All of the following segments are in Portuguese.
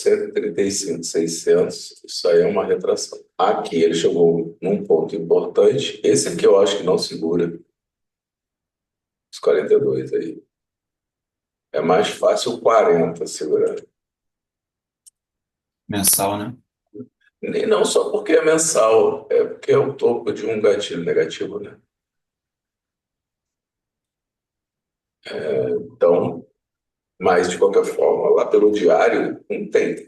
135,600, isso aí é uma retração. Aqui ele chegou num ponto importante. Esse aqui eu acho que não segura, os 42 aí. É mais fácil o 40 segurar. Mensal, né? E não só porque é mensal, é porque é o topo de um gatilho negativo, né? Então, mas de qualquer forma, lá pelo diário,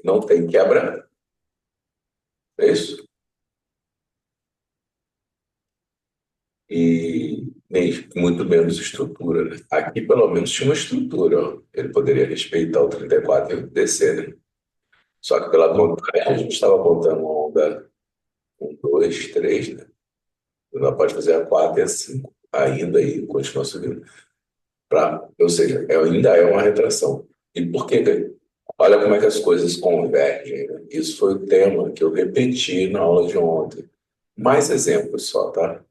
não tem quebra, é isso? E muito menos estrutura, né? Aqui pelo menos tinha uma estrutura, ó. Ele poderia respeitar o 34 e descer, né? Só que pela contagem a gente estava contando uma onda 1, 2, 3, né? Ela pode fazer a 4 e a 5 ainda e continua subindo. Ou seja, ainda é uma retração. E por que? Olha como é que as coisas convergem, né? Isso foi o tema que eu repeti na aula de ontem. Mais exemplos só, tá?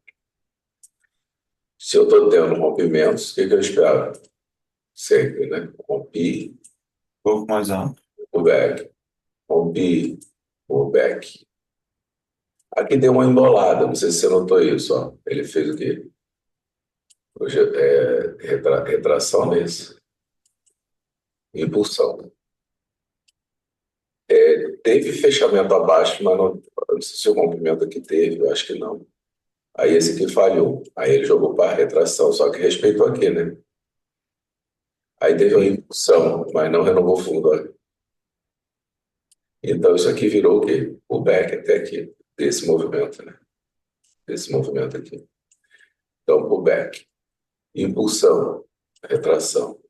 Se eu estou tendo rompimentos, o que eu espero? Sempre, né? Rompi, Um pouco mais alto. o back. Rompi, o back. Aqui deu uma embolada, não sei se você notou isso, ó. Ele fez o quê? Hoje é retração nesse, impulsão. Teve fechamento abaixo, mas não sei se o rompimento aqui teve, eu acho que não. Aí esse aqui falhou. Aí ele jogou para retração, só que respeitou aqui, né? Aí teve uma impulsão, mas não renovou fundo. Ó. Então isso aqui virou o quê? O back até aqui, desse movimento, né? Desse movimento aqui. Então, o back. Impulsão, retração.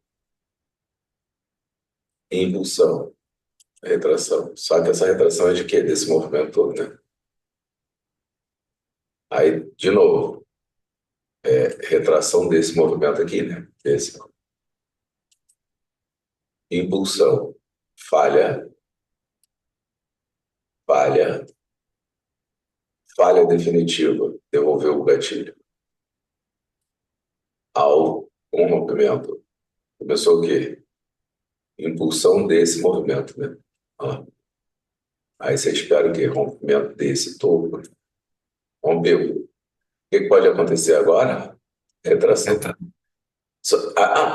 Impulsão, retração. Só que essa retração é de quê? Desse movimento todo, né? Aí, de novo, retração desse movimento aqui, né? Esse. Impulsão, falha, falha, falha definitiva, devolveu o gatilho. Ao um rompimento. Começou o quê? Impulsão desse movimento, né? Ó. Aí você espera o quê? Rompimento desse topo. Rompeu. O que pode acontecer agora? Retração. Entra.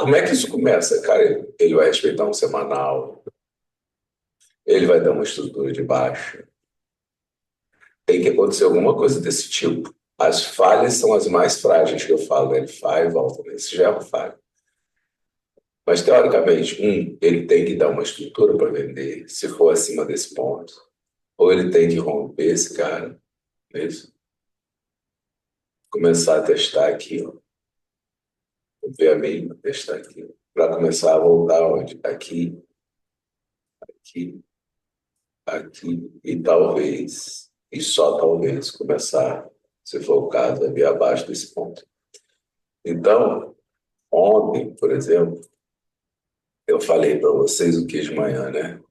Como é que isso começa, cara? Ele vai respeitar um semanal, ele vai dar uma estrutura de baixa. Tem que acontecer alguma coisa desse tipo. As falhas são as mais frágeis que eu falo, né? Ele falha e volta, né? Isso já é uma falha. Mas, teoricamente, ele tem que dar uma estrutura para vender, se for acima desse ponto. Ou ele tem que romper esse cara, não é isso? Começar a testar aqui, ó. Ver a mínima, testar aqui. Para começar a voltar onde? Aqui, aqui, aqui. E talvez, e só talvez, começar, se for o caso, a vir abaixo desse ponto. Então, ontem, por exemplo, eu falei para vocês o que de manhã, né?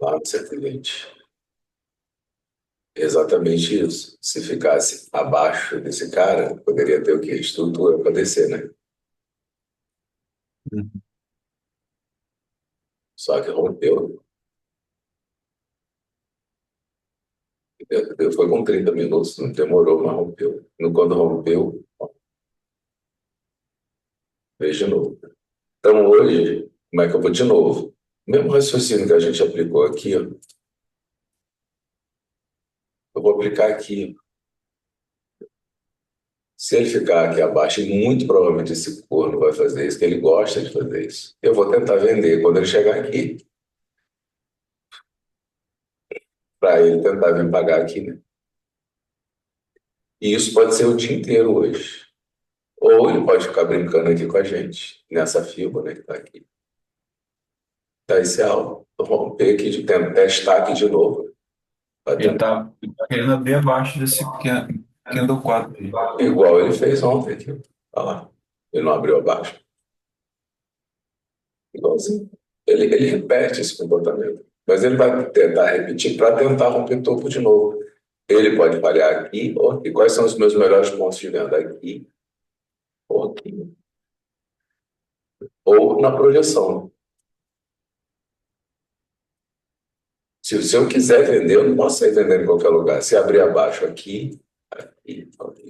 Lá no 120. Exatamente isso. Se ficasse abaixo desse cara, poderia ter o quê? Estrutura para descer, né? Uhum. Só que rompeu. Foi com 30 minutos, não demorou, mas rompeu. Quando rompeu, fez de novo. Então hoje, como é que eu vou de novo? O mesmo raciocínio que a gente aplicou aqui, ó, eu vou aplicar aqui. Se ele ficar aqui abaixo, e muito provavelmente esse corno vai fazer isso, que ele gosta de fazer isso. Eu vou tentar vender quando ele chegar aqui, para ele tentar vir pagar aqui, né? E isso pode ser o dia inteiro hoje. Ou ele pode ficar brincando aqui com a gente, nessa fibra, né, que está aqui. Tá esse alvo. Romper aqui, testar aqui de novo. Vai Ele tá querendo abrir abaixo desse candle 4 aí. igual ele fez ontem aqui. Olha lá. Ele não abriu abaixo. Igualzinho. Ele repete esse comportamento. Mas ele vai tentar repetir para tentar romper topo de novo. Ele pode falhar aqui ou aqui. Quais são os meus melhores pontos de venda? Aqui ou aqui. Ou na projeção. Se eu quiser vender, eu não posso sair vendendo em qualquer lugar. Se abrir abaixo aqui,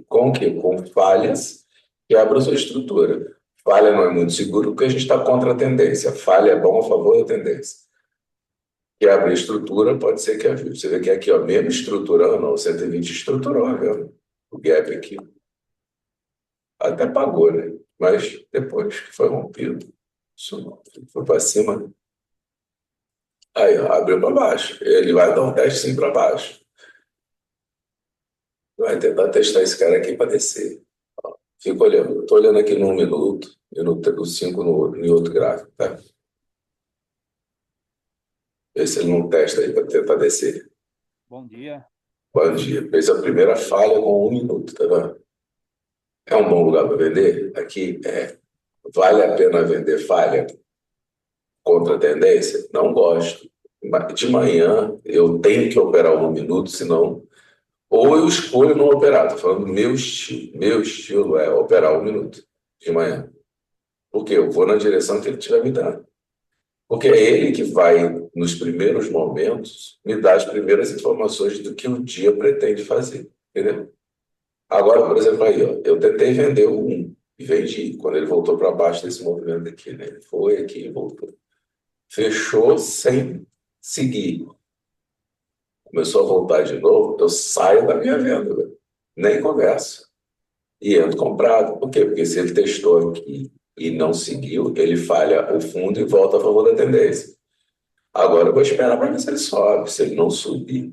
com o quê? Com falhas que abram sua estrutura. Falha não é muito seguro porque a gente está contra a tendência. Falha é bom a favor da tendência. Que abre a estrutura, pode ser que ajude. Você vê que aqui, ó, mesmo estruturando, ó, o 120 estruturou, viu? O gap aqui. Até pagou, né? Mas depois que foi rompido, isso foi para cima. Aí, ó, abriu para baixo. Ele vai dar um teste sim para baixo. Vai tentar testar esse cara aqui para descer. Fico olhando. Estou olhando aqui no 1 minuto e no 5 em outro gráfico, tá? Vê se ele não testa aí para tentar descer. Bom dia. Bom dia. Fez a primeira falha com 1 minuto, tá vendo? É um bom lugar para vender? Aqui é. Vale a pena vender falha contra a tendência? Não gosto. De manhã eu tenho que operar 1 minuto, senão. Ou eu escolho não operar. Estou falando do meu estilo. Meu estilo é operar 1 minuto de manhã. Porque eu vou na direção que ele estiver me dando. Porque é ele que vai, nos primeiros momentos, me dar as primeiras informações do que o dia pretende fazer. Entendeu? Agora, por exemplo, aí, ó, eu tentei vender o 1 e vendi. Quando ele voltou para baixo desse movimento aqui, né? Ele foi aqui e voltou. Fechou sem seguir. Começou a voltar de novo, eu saio da minha venda, velho. Nem converso. E entro comprado. Por quê? Porque se ele testou aqui e não seguiu, ele falha o fundo e volta a favor da tendência. Agora eu vou esperar para ver se ele sobe. Se ele não subir,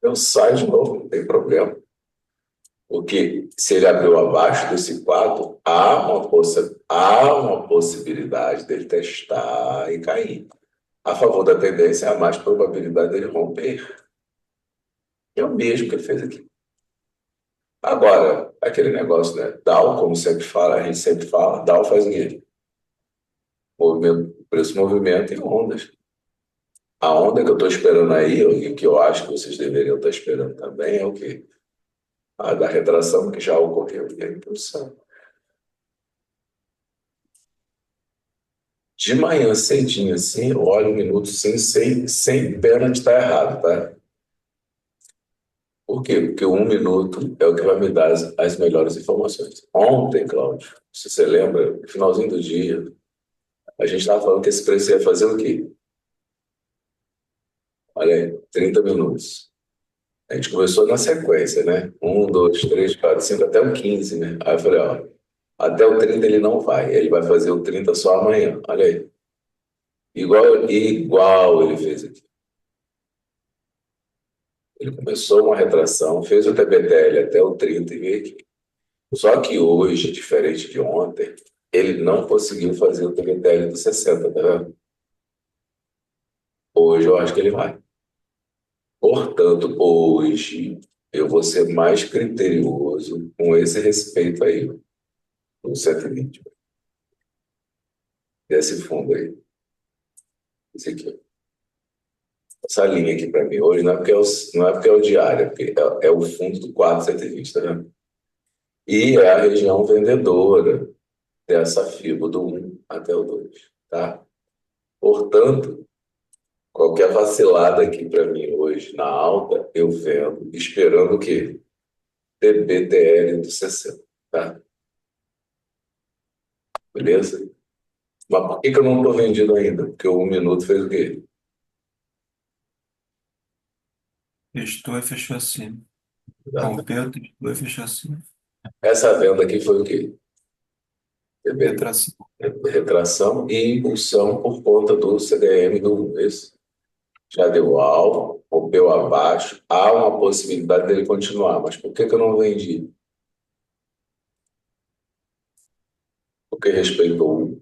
eu saio de novo, não tem problema. Porque se ele abriu abaixo desse quadro, há uma possibilidade dele testar e cair. A favor da tendência, há mais probabilidade dele romper. É o mesmo que ele fez aqui. Agora, aquele negócio, né? Dow, como sempre fala, a gente sempre fala, Dow faz o quê? Movimento, preço, movimento e ondas. A onda que eu estou esperando aí, e que eu acho que vocês deveriam estar esperando também, é o quê? A da retração que já ocorreu, e a impulsão. De manhã cedinho assim, eu olho 1 minuto sim, sem pena de estar errado, tá? Por quê? Porque o 1 minuto é o que vai me dar as melhores informações. Ontem, Cláudio, se você lembra, no finalzinho do dia, a gente estava falando que esse preço ia fazer o quê? Olha aí, 30 minutos. A gente começou na sequência, né? 1, 2, 3, 4, 5, até o 15, né? Aí eu falei, ó, até o 30 ele não vai, ele vai fazer o 30 só amanhã. Olha aí. Igual ele fez aqui. Ele começou uma retração, fez o TBTL até o 30 e veio aqui. Só que hoje, diferente de ontem, ele não conseguiu fazer o TBTL do 60, tá vendo? Hoje eu acho que ele vai. Portanto, hoje eu vou ser mais criterioso com esse respeito aí, no 120. Desse fundo aí. Esse aqui. Essa linha aqui para mim hoje não é porque é o diário, é porque é o fundo do 4,120, tá vendo? E é a região vendedora dessa fibra do 1 até o 2, tá? Portanto, qualquer vacilada aqui para mim hoje na alta, eu vendo, esperando o quê? TBTL do 60, tá? Beleza? Mas por que eu não estou vendido ainda? Porque o 1 minuto fez o quê? Testou e fechou acima. Tá? Rompeu, testou e fechou acima. Essa venda aqui foi o quê? TBT, Retração. retração e impulsão por conta do CDM do 1. Esse já deu alvo, rompeu abaixo. Há uma possibilidade dele continuar, mas por que eu não vendi? Porque respeitou o 1.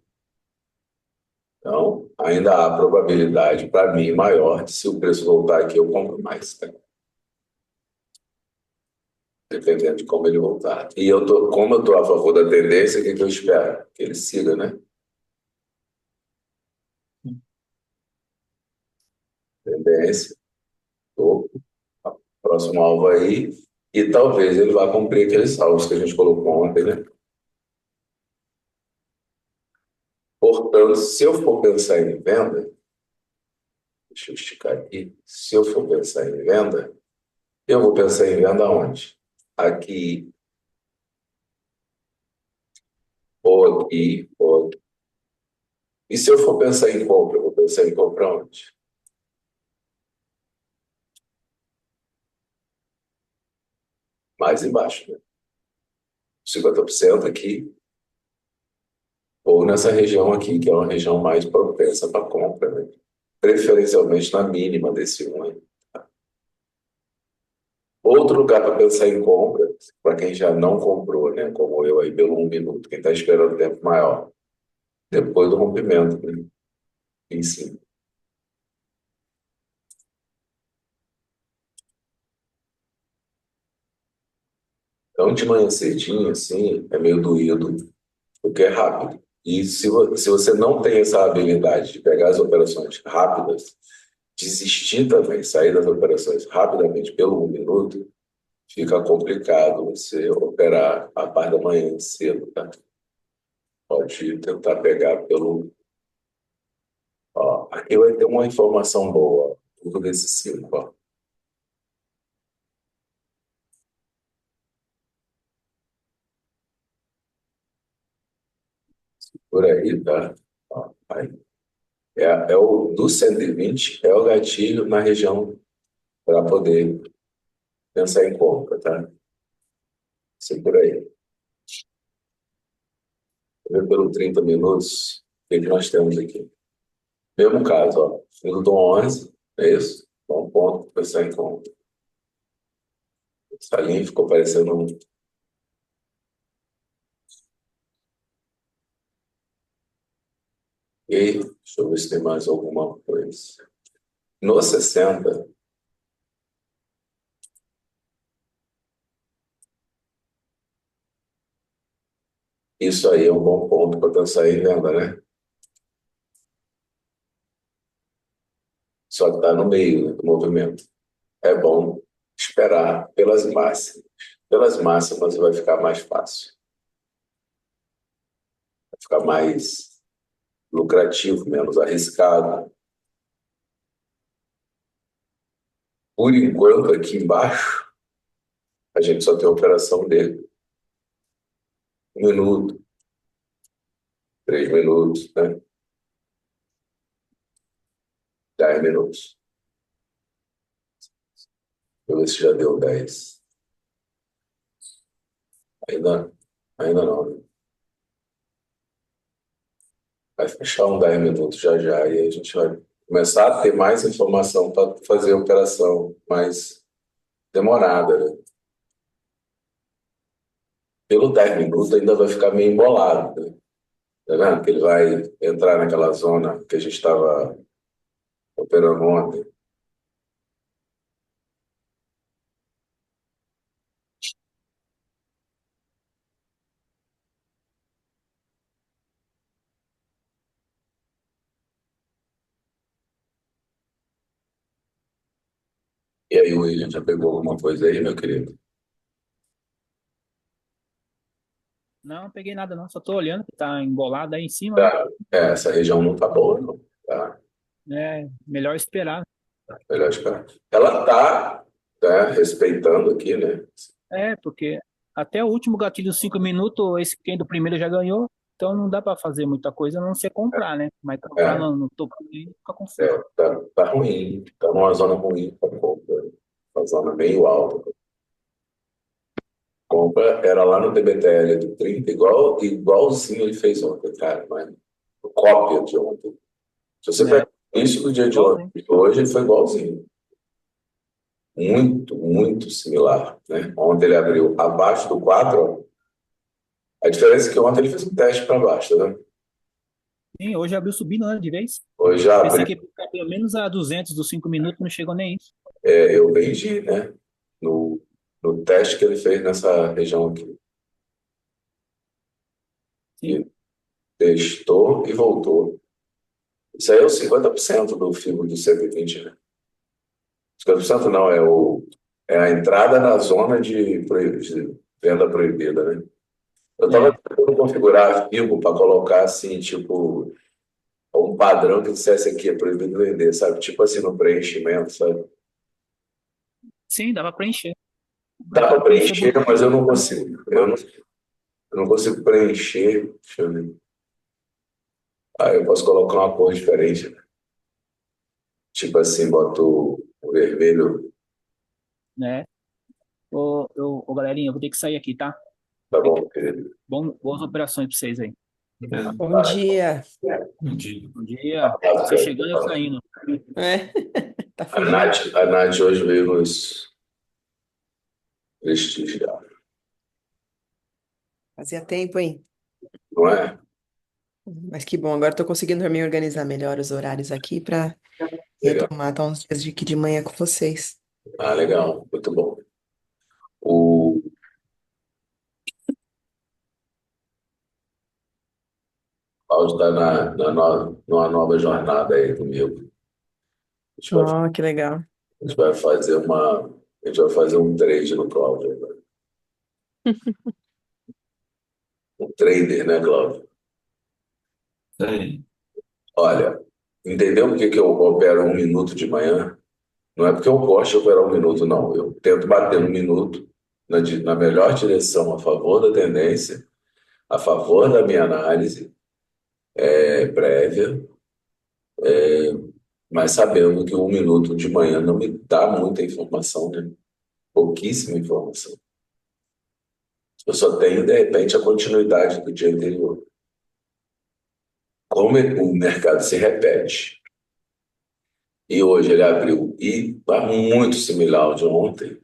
Então, ainda há probabilidade, para mim, maior de se o preço voltar aqui, eu compro mais, tá? Dependendo de como ele voltar. E como eu estou a favor da tendência, o que eu espero? Que ele siga, né? Tendência, topo, próximo alvo aí, e talvez ele vá cumprir aqueles alvos que a gente colocou ontem, né? Portanto, se eu for pensar em venda, Deixa eu esticar aqui. Se eu for pensar em venda, eu vou pensar em venda onde? Aqui, ou aqui, ou aqui. E se eu for pensar em compra, eu vou pensar em compra onde? Mais embaixo, né? 50% aqui, ou nessa região aqui, que é uma região mais propensa para compra, né? Preferencialmente na mínima desse um aí. Outro lugar para pensar em compra, para quem já não comprou, né? Como eu aí pelo 1 minuto, quem está esperando tempo maior, depois do rompimento, né? Em cima. Então, de manhã cedinho, assim, é meio doído, porque é rápido. E se você não tem essa habilidade de pegar as operações rápidas, desistir também, sair das operações rapidamente pelo 1 minuto, fica complicado você operar a parte da manhã cedo, tá? Pode tentar pegar pelo. Ó, aqui vai ter uma informação boa, tudo desse 5, ó. Por aí, tá? Ó, aí. É o do 120 é o gatilho na região para poder pensar em compra, tá? Isso por aí. Vê pelo 30 minutos, o que que nós temos aqui? Mesmo caso, ó, fundo do 11, é isso? Bom ponto para pensar em compra. Essa linha ficou parecendo um. E aí, deixa eu ver se tem mais alguma coisa. No 60, isso aí é um bom ponto para pensar em venda, né? Só que está no meio, né, do movimento. É bom esperar pelas máximas. Pelas máximas vai ficar mais fácil. Vai ficar mais lucrativo, menos arriscado. Por enquanto, aqui embaixo, a gente só tem a operação dele. 1 minuto, 3 minutos, né? 10 minutos. Deixa eu ver se já deu 10. Ainda, ainda não, né? Vai fechar um 10 minutos já já e aí a gente vai começar a ter mais informação para fazer a operação mais demorada, né? Pelo 10 minutos ainda vai ficar meio embolado, né? Tá vendo? Que ele vai entrar naquela zona que a gente estava operando ontem. E aí, o William já pegou alguma coisa aí, meu querido? Não, não peguei nada não, só tô olhando que tá embolado aí em cima, né? Tá. Essa região não tá boa, não. Tá? É melhor esperar. Melhor esperar. Ela tá, tá respeitando aqui, né? É, porque até o último gatilho, dos 5 minutos, esse quem do primeiro já ganhou, então não dá para fazer muita coisa a não ser comprar, né? Mas comprar É, no topo aí fica confuso. tá ruim. Tá numa zona ruim para compra. Uma zona meio alta. Compra era lá no TBTL do 30, igualzinho ele fez ontem, cara. Mas cópia de ontem. Se você É, pegar isso do dia de ontem, igualzinho. de hoje ele foi igualzinho. Muito, muito similar, né? Ontem ele abriu abaixo do 4. Ó. A diferença é que ontem ele fez um teste para baixo, né? Sim, hoje abriu subindo, né, de vez. Hoje já Pensei abriu, que ia ficar pelo menos a 200 dos 5 minutos, não chegou nem isso. eu vendi, né? No teste que ele fez nessa região aqui. Sim, E testou e voltou. Isso aí é o 50% do FIBO do 120, né? 50% não, é a entrada na zona de venda proibida, né? Eu estava é. tentando configurar a FIBO para colocar assim, tipo, um padrão que dissesse aqui, é proibido vender, sabe? Tipo assim, no preenchimento, sabe? Sim, dá para preencher. Dá Dá para para preencher preencher, bonito. mas eu não consigo. Eu não consigo preencher. Deixa eu ver. Aí eu posso colocar uma cor diferente, né? Tipo assim, boto o vermelho. Né? Galerinha, eu vou ter que sair aqui, tá? Tá bom, querido. Boas operações para vocês aí. Beleza. Bom dia. Bom dia. Bom dia. Você chegando e eu saindo. É, tá A fugindo. Nath hoje veio nos prestigiar, Fazia tempo, hein? não é? Mas que bom, agora tô conseguindo me organizar melhor os horários aqui para Legal. retomar tá uns dias de aqui de manhã com vocês. Ah, legal. Muito bom. O Cláudio está numa nova jornada aí comigo. A gente vai, Oh, que legal. a gente vai fazer a gente vai fazer um trade no Cláudio agora. Um trader, né, Cláudio? Isso aí. Olha, entendeu por que que eu opero 1 minuto de manhã? Não é porque eu gosto de operar 1 minuto, não. Eu tento bater 1 minuto na melhor direção, a favor da tendência, a favor da minha análise prévia, mas sabendo que 1 minuto de manhã não me dá muita informação, né? Pouquíssima informação. Eu só tenho, de repente, a continuidade do dia anterior. Como o mercado se repete, e hoje ele abriu e está muito similar ao de ontem,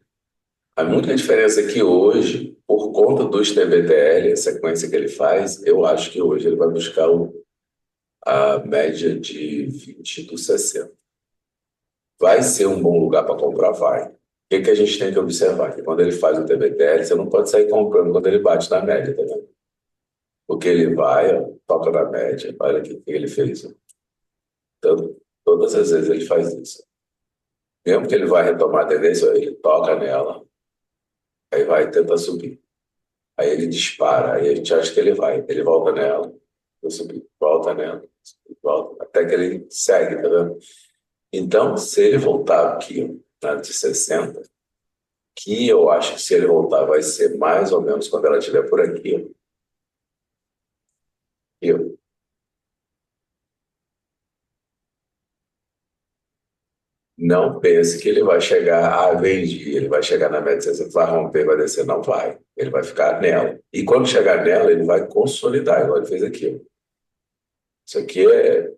a única diferença é que hoje, por conta dos TBTL, a sequência que ele faz, eu acho que hoje ele vai buscar a média de 20 do 60. Vai ser um bom lugar para comprar? Vai. O que que a gente tem que observar? Que quando ele faz o TBTL, você não pode sair comprando quando ele bate na média, tá vendo? Porque ele vai, ó, toca na média, olha aqui o que ele fez. Ó. Então, todas as vezes ele faz isso. Mesmo que ele vai retomar a tendência, ele toca nela, aí vai tentar subir. Aí ele dispara, aí a gente acha que ele volta nela, vai subir, volta nela, volta, até que ele segue, tá vendo? Então, se ele voltar aqui, ó, na de 60, que eu acho que se ele voltar vai ser mais ou menos quando ela estiver por aqui, ó. Eu não pense que ele vai chegar, vendi, ele vai chegar na média de 60, vai romper, vai descer, não vai. Ele vai ficar nela. E quando chegar nela, ele vai consolidar, igual ele fez aqui, ó. Isso aqui é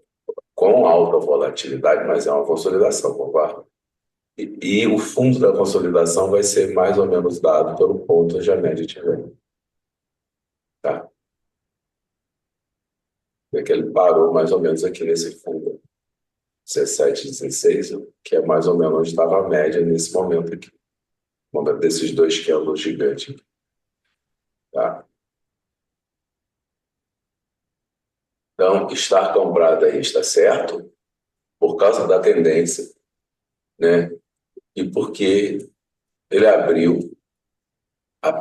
com alta volatilidade, mas é uma consolidação, concorda? E o fundo da consolidação vai ser mais ou menos dado pelo ponto onde a média estiver. Tá? É que ele parou mais ou menos aqui nesse fundo, 17, 16, que é mais ou menos onde estava a média nesse momento aqui. No momento desses dois candles gigantes. Tá? Então, estar comprado aí está certo, por causa da tendência, né? E porque ele abriu,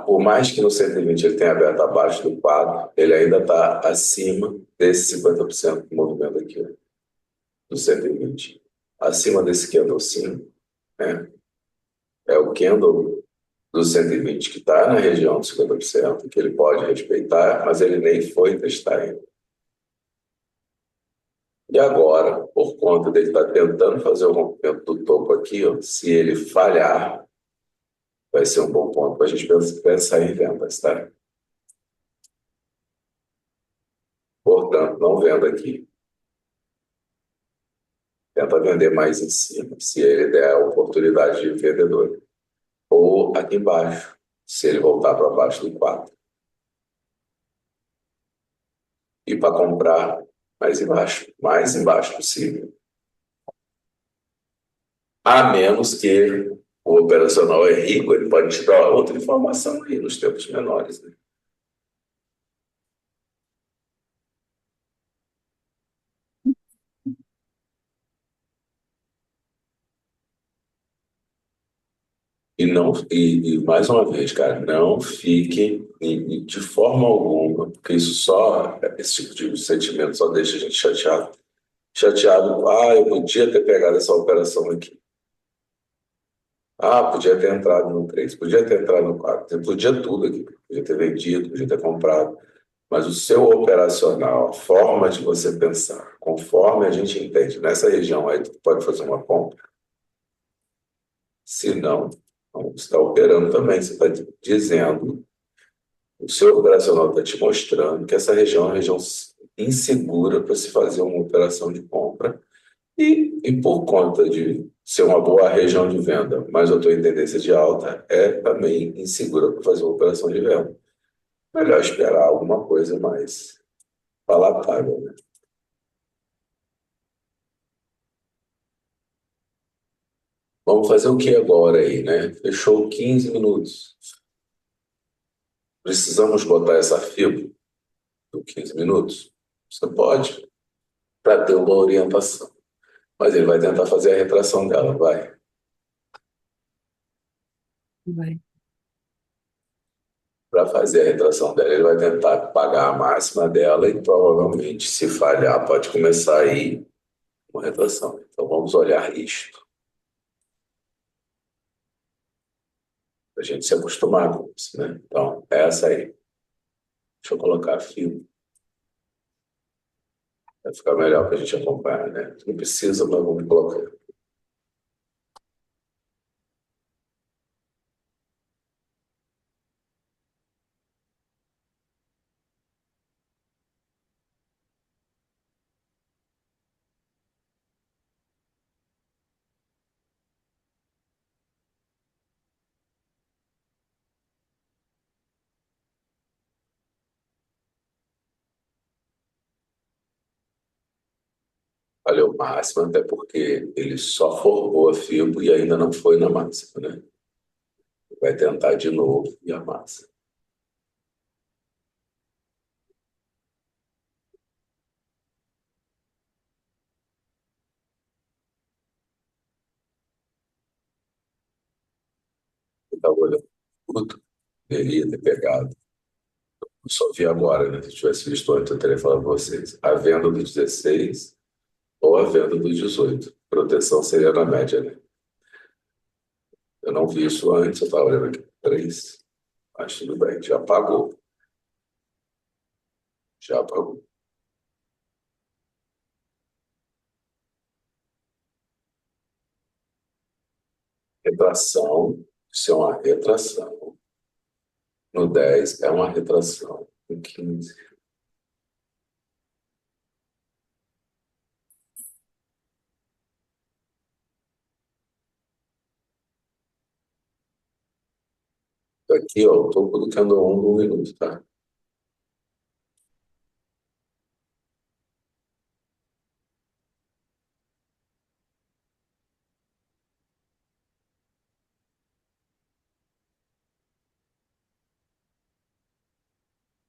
por mais que no 120 ele tenha aberto abaixo do 4, ele ainda está acima desse 50% do movimento aqui, ó, do 120. Acima desse candle sim, né? É o candle do 120 que está na região dos 50%, que ele pode respeitar, mas ele nem foi testar ainda. E agora, por conta dele estar tentando fazer o rompimento do topo aqui, ó, se ele falhar, vai ser um bom ponto para a gente pensar em vendas, tá? Portanto, não venda aqui. Tenta vender mais em cima, se ele der a oportunidade de vendedor. Ou aqui embaixo, se ele voltar para baixo do 4. E para comprar mais embaixo possível. A menos que o operacional é rico, ele pode te dar outra informação aí nos tempos menores, né? E mais uma vez, cara, não fiquem de forma alguma, porque esse tipo de sentimento só deixa a gente chateado. chateado. Ah, eu podia ter pegado essa operação aqui. Ah, podia ter entrado no 3, podia ter entrado no 4, podia tudo aqui. Podia ter vendido, podia ter comprado. Mas o seu operacional, a forma de você pensar, conforme a gente entende, nessa região aí, tu pode fazer uma compra. Se não, não, você está operando também. Você está dizendo, o seu operacional está te mostrando que essa região é uma região insegura para se fazer uma operação de compra. E por conta de ser uma boa região de venda, mas eu estou em tendência de alta, é também insegura para fazer uma operação de venda. Melhor esperar alguma coisa mais palatável, né? Vamos fazer o que agora aí, né? Fechou 15 minutos. Precisamos botar essa fibra por 15 minutos? Você pode, para ter uma orientação. Mas ele vai tentar fazer a retração dela, vai. Vai. Para fazer a retração dela, ele vai tentar pagar a máxima dela e provavelmente, se falhar, pode começar aí uma retração. Então vamos olhar isto, para a gente se acostumar com isso, né? Então, é essa aí. Deixa eu colocar a fibra. Vai ficar melhor para a gente acompanhar, né? Não precisa, mas vamos colocar. Valeu máxima, até porque ele só formou a fibra e ainda não foi na máxima, né? Vai tentar de novo e a massa. Eu estava olhando tudo, deveria ter pegado. Eu só vi agora, né? Se eu tivesse visto antes, eu teria falado para vocês. A venda do 16 ou a venda do 18. Proteção seria na média, né? Eu não vi isso antes, eu estava olhando aqui. 3. Mas tudo bem, já pagou. Já pagou. Retração, isso é uma retração. No 10 é uma retração. No 15. Aqui, ó, o topo do candle 1 do 1 minuto, tá?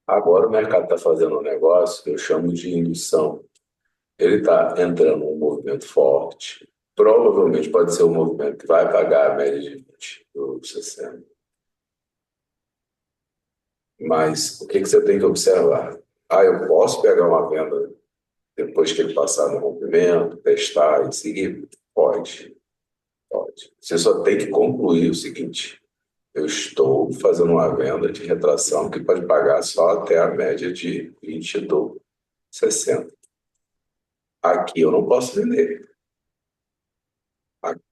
Agora o mercado está fazendo um negócio que eu chamo de indução. Ele está entrando num movimento forte. Provavelmente pode ser um movimento que vai pagar a média de 20 do 60. Mas o que que você tem que observar? Ah, eu posso pegar uma venda depois que ele passar no rompimento, testar e seguir? Pode, pode. Você só tem que concluir o seguinte: eu estou fazendo uma venda de retração que pode pagar só até a média de 20 do 60. Aqui eu não posso vender.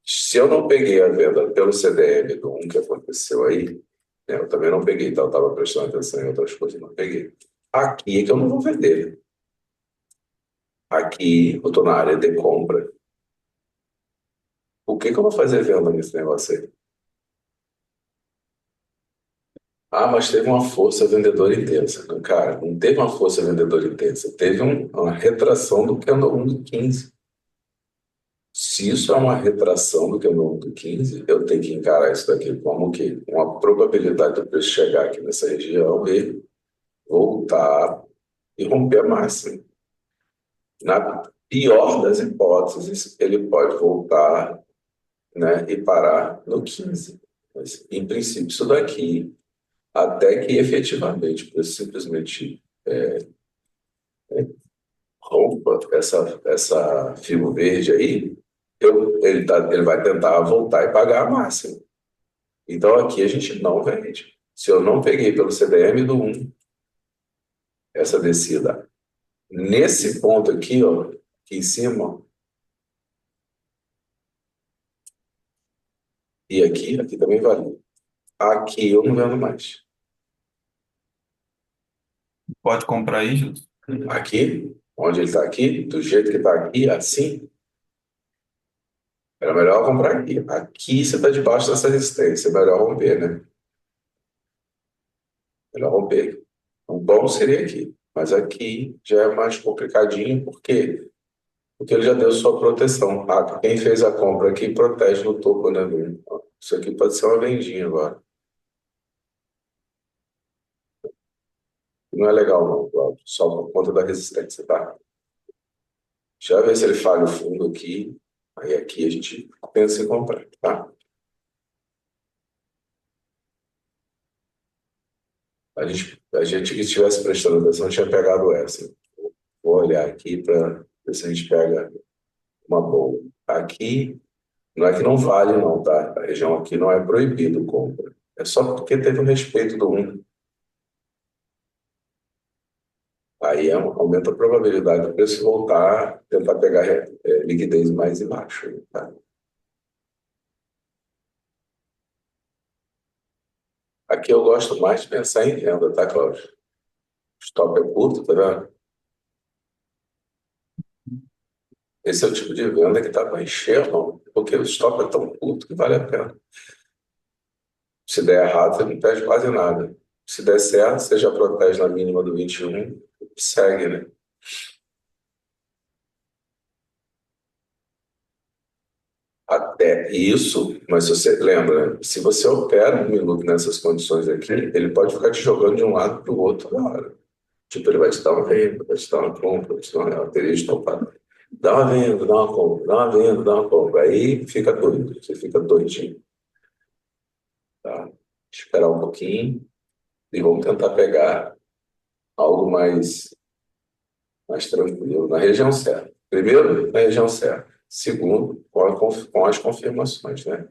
Se eu não peguei a venda pelo CDM do 1 que aconteceu aí, né, eu também não peguei, então eu estava prestando atenção em outras coisas, não peguei. Aqui é que eu não vou vender. Aqui eu estou na área de compra. O que que eu vou fazer venda nesse negócio aí? Ah, mas teve uma força vendedora intensa. Não, cara, não teve uma força vendedora intensa. Teve uma retração do candle 1 do 15. Se isso é uma retração do candle 1 do 15, eu tenho que encarar isso daqui como que uma probabilidade do preço chegar aqui nessa região e voltar e romper a máxima. Na pior das hipóteses, ele pode voltar, né, e parar no 15. Mas, em princípio, isso daqui, até que efetivamente o preço simplesmente rompa essa fibra verde aí, ele vai tentar voltar e pagar a máxima. Então aqui a gente não vende. Se eu não peguei pelo CDM do 1 essa descida nesse ponto aqui, ó, aqui em cima, e aqui também vale. Aqui eu não vendo mais. Pode comprar aí, Gilson? Aqui, onde ele está aqui, do jeito que está aqui, assim, era melhor comprar aqui. Aqui você está debaixo dessa resistência, é melhor romper, né? Melhor romper. O bom seria aqui, mas aqui já é mais complicadinho, por quê? Porque ele já deu sua proteção. Ah, quem fez a compra aqui protege no topo, né? Isso aqui pode ser uma vendinha agora. Não é legal, não, Cláudio, só por conta da resistência, tá? Já vê se ele falha o fundo aqui, aí aqui a gente pensa em comprar, tá? A gente que estivesse prestando atenção tinha pegado essa. Vou olhar aqui para ver se a gente pega uma boa. Aqui, não é que não vale, não, tá? A região aqui não é proibido compra. É só porque teve um respeito do um. Aí aumenta a probabilidade do preço voltar, tentar pegar liquidez mais embaixo, tá? Aqui eu gosto mais de pensar em renda, tá, Cláudio? Stop é curto, tá vendo? Esse é o tipo de venda que tá para encher, não, porque o stop é tão curto que vale a pena. Se der errado, você não perde quase nada. Se der certo, você já protege na mínima do 21, segue, né? Até isso, mas se você lembra, né? Se você opera um minuto nessas condições aqui, ele pode ficar te jogando de um lado para o outro na hora. Tipo, ele vai te dar uma venda, vai te dar uma compra, vai te dar uma bateria de topado. Dá uma venda, dá uma compra, dá uma venda, dá uma compra. Aí fica doido, você fica doidinho, tá? Esperar um pouquinho e vamos tentar pegar algo mais tranquilo, na região certa. Primeiro, na região certa. Segundo, com as confirmações, né?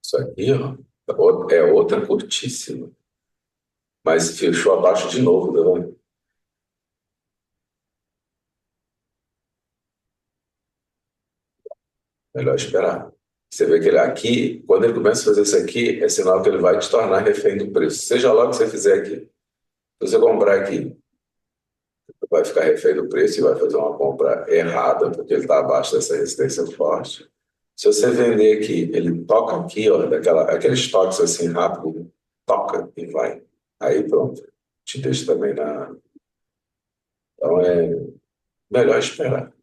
Isso aqui, ó, é outra curtíssima. Mas fechou abaixo de novo, tá vendo? Melhor esperar. Você vê que ele aqui, quando ele começa a fazer isso aqui, é sinal que ele vai te tornar refém do preço. Seja lá o que você fizer aqui. Se você comprar aqui, vai ficar refém do preço e vai fazer uma compra errada, porque ele está abaixo dessa resistência forte. Se você vender aqui, ele toca aqui, ó, aqueles toques assim rápido, toca e vai. Aí pronto, te deixa também na. Então é melhor esperar.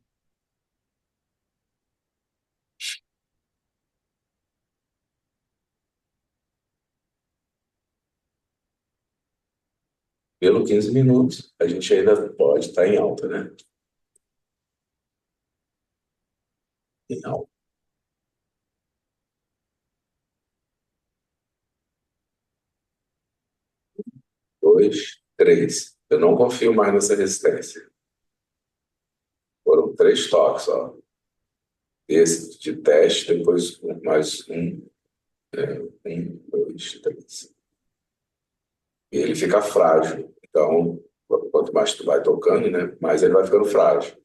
Pelo 15 minutos, a gente ainda pode estar em alta, né? Em alta. 2, 3. Eu não confio mais nessa resistência. Foram 3 toques, ó. Esse de teste, depois mais um, 2, 3. E ele fica frágil. Então, quanto mais tu vai tocando, né, mais ele vai ficando frágil.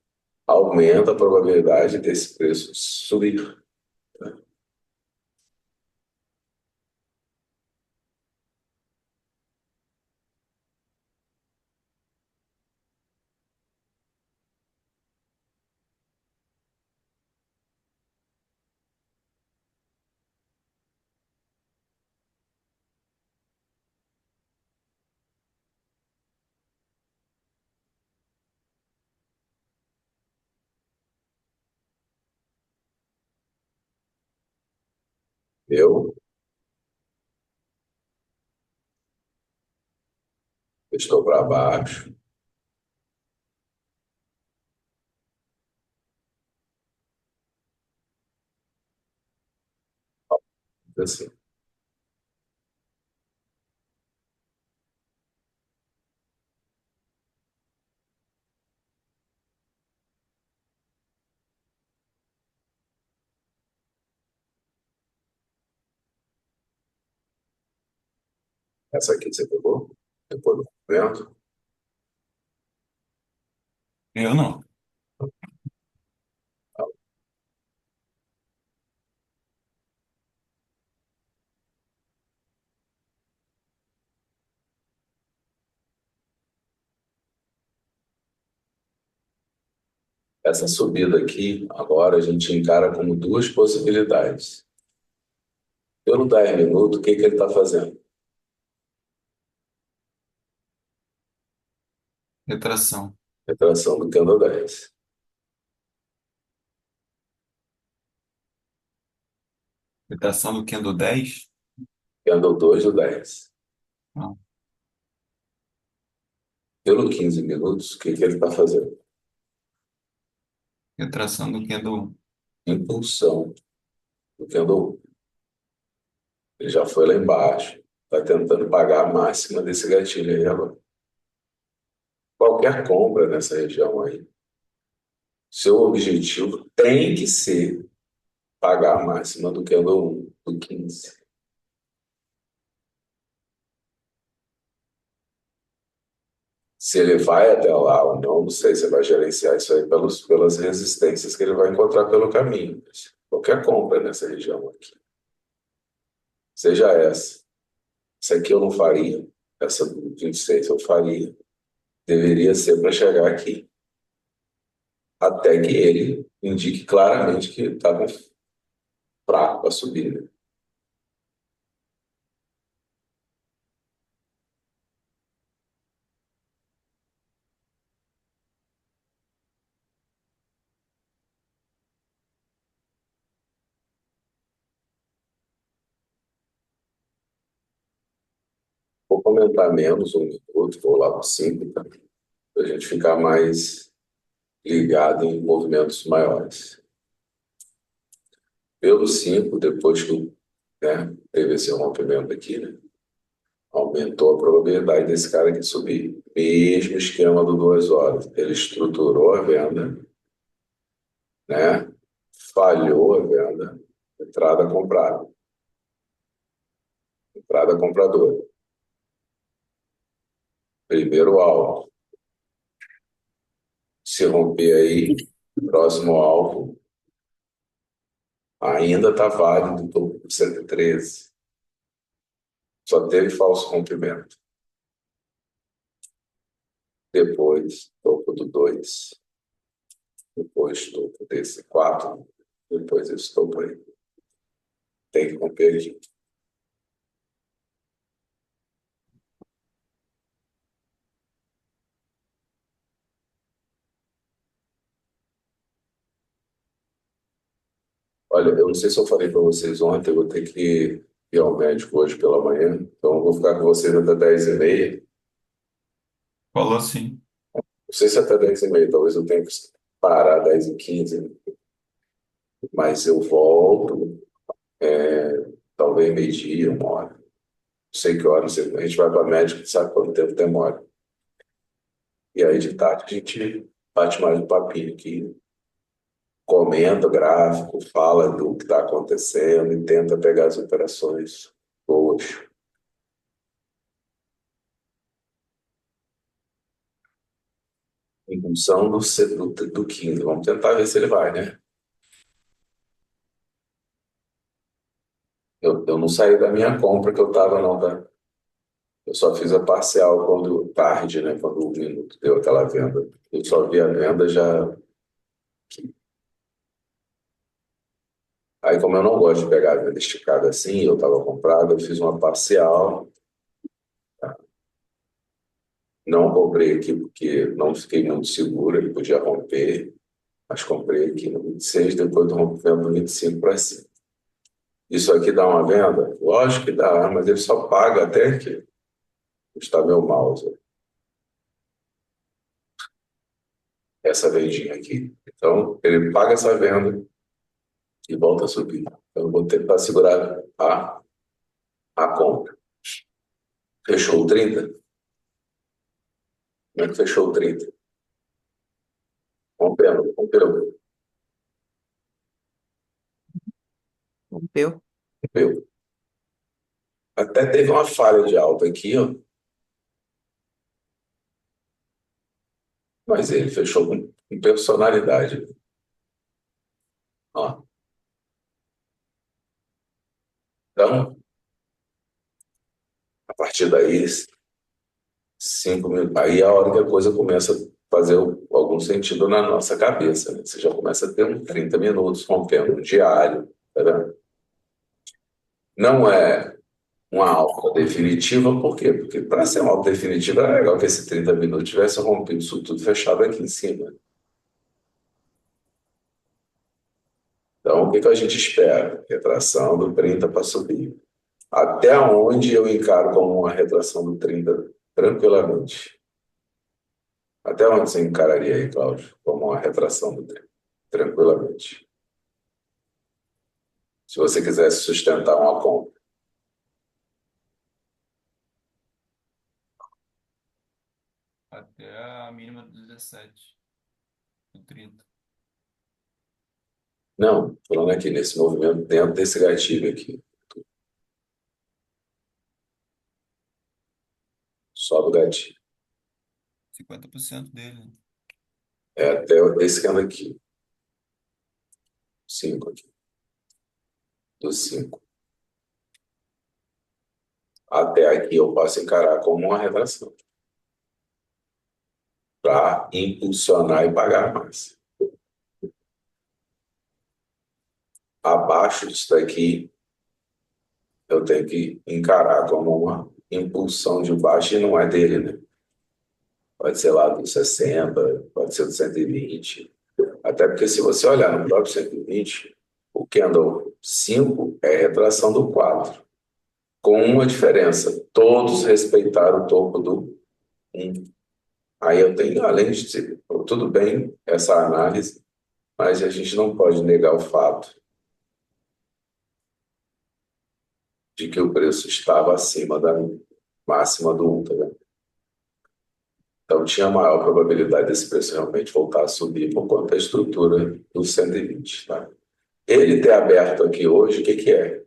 Aumenta a probabilidade desse preço subir. Eu estou para baixo. assim. Essa aqui você pegou? Depois do movimento? Eu não. Essa subida aqui, agora a gente encara como duas possibilidades. Pelo 10 minutos, o que que ele está fazendo? Retração. Retração do candle 10. Retração do candle 10? Candle 2 do 10. Não. Pelo 15 minutos, o que que ele está fazendo? Retração do candle 1. Impulsão do candle 1. Ele já foi lá embaixo, está tentando pagar a máxima desse gatilho aí agora. Qualquer compra nessa região aí, seu objetivo tem que ser pagar a máxima do candle 1, do 15. Se ele vai até lá ou não sei, você vai gerenciar isso aí pelas resistências que ele vai encontrar pelo caminho. Qualquer compra nessa região aqui, seja essa. Essa aqui eu não faria, essa do 26 eu faria. Deveria ser para chegar aqui. Até que ele indique claramente que estava fraco para subir, né? Vou comentar menos um minuto, vou lá para 5, para a gente ficar mais ligado em movimentos maiores. Pelo 5, depois que teve esse rompimento aqui, né, aumentou a probabilidade desse cara aqui subir. Mesmo esquema do 2 horas. Ele estruturou a venda, né, falhou a venda, entrada comprada, entrada compradora. Primeiro alvo. Se romper aí, próximo alvo ainda está válido do topo do 113. Só teve falso rompimento. Depois, topo do 2. Depois, topo desse 4. Depois, esse topo aí. Tem que romper aqui. Olha, eu não sei se eu falei para vocês ontem, eu vou ter que ir ao médico hoje pela manhã, então eu vou ficar com vocês até 10h30. Falou assim. Não sei se até 10h30, talvez eu tenha que parar 10h15, mas eu volto, talvez meio-dia, 1 hora. Não sei que hora, a gente vai para médico, sabe quanto tempo demora. E aí de tarde a gente bate mais um papinho aqui, comenta o gráfico, fala do que está acontecendo e tenta pegar as operações boas. Em função do 15. Vamos tentar ver se ele vai, né? Eu não saí da minha compra que eu estava, não, tá? Eu só fiz a parcial quando tarde, né? Quando o minuto deu aquela venda. Eu só vi a venda já. Aí, como eu não gosto de pegar a venda esticada assim, eu estava comprado, eu fiz uma parcial. Não comprei aqui porque não fiquei muito seguro, ele podia romper, mas comprei aqui no 26, depois do rompimento do 25 para cima. Isso aqui dá uma venda? Lógico que dá, mas ele só paga até que está meu mouse. Essa vendinha aqui. Então, ele paga essa venda e volta a subir. Então, eu vou tentar segurar a compra. Fechou o 30? Como é que fechou o 30? Rompendo, rompeu, Rompeu. rompeu. Até teve uma falha de alta aqui, ó, mas ele fechou com personalidade. Ó. Então, a partir daí, 5 minutos, aí é a hora que a coisa começa a fazer algum sentido na nossa cabeça, né? Você já começa a ter uns 30 minutos rompendo um diário, tá vendo? Não é uma alta definitiva, por quê? Porque para ser uma alta definitiva era legal que esse 30 minutos tivesse rompido isso tudo fechado aqui em cima. Então, o que que a gente espera? Retração do 30 para subir. Até onde eu encaro como uma retração do 30 tranquilamente? Até onde você encararia aí, Cláudio, como uma retração do 30 tranquilamente? Se você quisesse sustentar uma compra. Até a mínima do 17, do 30. Não, falando aqui nesse movimento dentro desse gatilho aqui. Só do gatilho. 50% dele, né? É até esse cano aqui. 5 aqui. Do 5. Até aqui eu posso encarar como uma retração. Para impulsionar e pagar mais. Abaixo disso daqui, eu tenho que encarar como uma impulsão de baixo e não é dele, né? Pode ser lá do 60, pode ser do 120. Até porque se você olhar no próprio 120, o candle 5 é retração do 4, com uma diferença. Todos respeitaram o topo do 1. Aí eu tenho, além de dizer, tudo bem essa análise, mas a gente não pode negar o fato de que o preço estava acima da máxima do 1, tá vendo? Então tinha maior probabilidade desse preço realmente voltar a subir por conta da estrutura do 120, tá? Ele ter aberto aqui hoje, o que que é?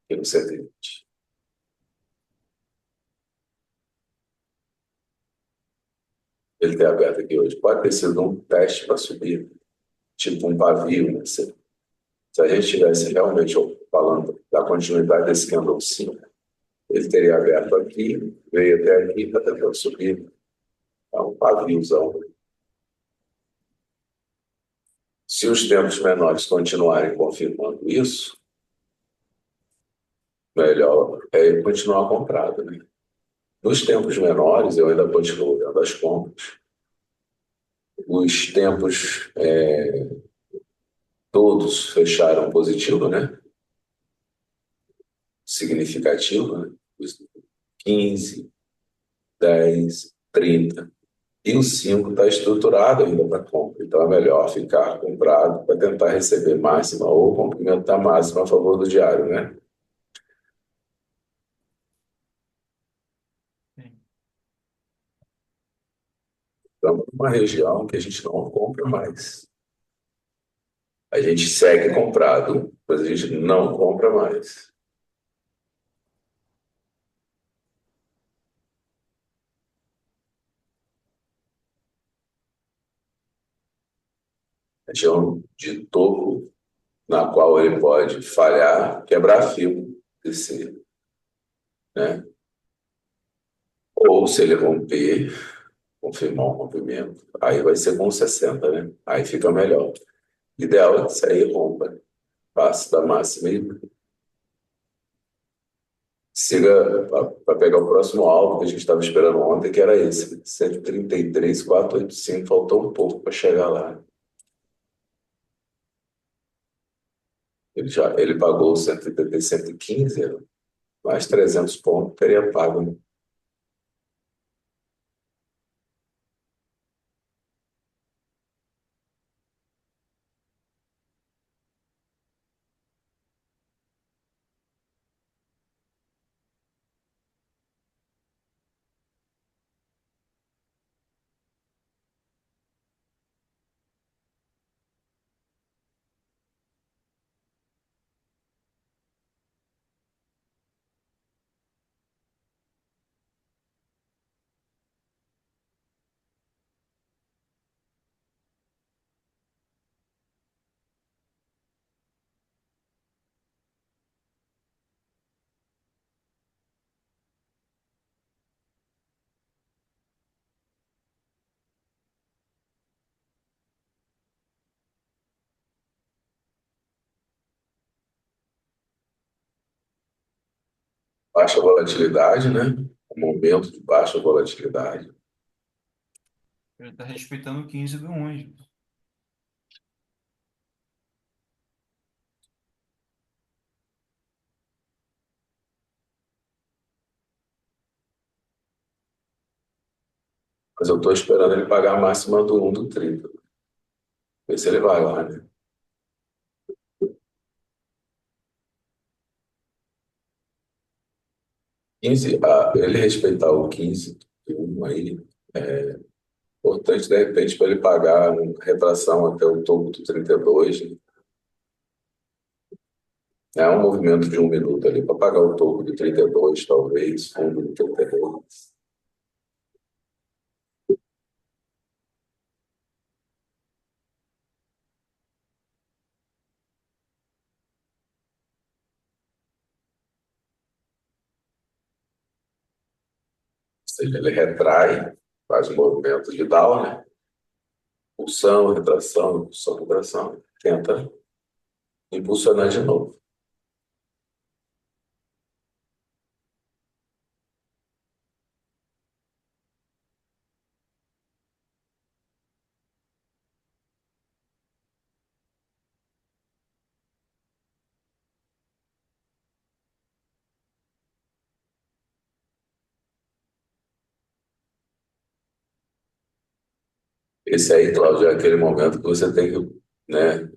Aqui no 120. Ele ter aberto aqui hoje pode ter sido um teste para subir, tipo um pavio, né? Se a gente estivesse realmente falando da continuidade desse candle 5, ele teria aberto aqui, veio até aqui, está tentando subir. É um paviozão. Se os tempos menores continuarem confirmando isso, melhor é continuar comprado, né? Nos tempos menores, eu ainda continuo vendo as compras. Os tempos todos fecharam positivo, né? Significativo, né? Os 15, 10, 30. E o 5 está estruturado ainda para compra. Então é melhor ficar comprado para tentar receber máxima ou complementar máxima a favor do diário, né? Sim. Estamos numa região que a gente não compra mais. A gente segue comprado, mas a gente não compra mais. Região de topo na qual ele pode falhar, quebrar fio, descer, né? Ou se ele romper, confirmar um rompimento, aí vai ser com 60, né? Aí fica melhor. Ideal é que sair rompa, passe da máxima e siga para pegar o próximo alvo que a gente estava esperando ontem, que era esse, 133,485, faltou um pouco para chegar lá. Ele pagou 130, 115, mais 300 pontos, teria pago, né? baixa volatilidade, né? Um momento de baixa volatilidade. Ele está respeitando o 15 do 1, gente. Mas eu estou esperando ele pagar a máxima do 1 do 30. Ver se ele vai lá, né? 15, ele respeitar o 15 do 1 aí, é importante, de repente, para ele pagar uma retração até o topo do 32, né? É um movimento de 1 minuto ali, para pagar o topo de 32, talvez, fundo de 32. Seja, ele retrai, faz um movimento de down, né? Impulsão, retração, tenta impulsionar de novo. Esse aí, Cláudio, é aquele momento que você tem que, né,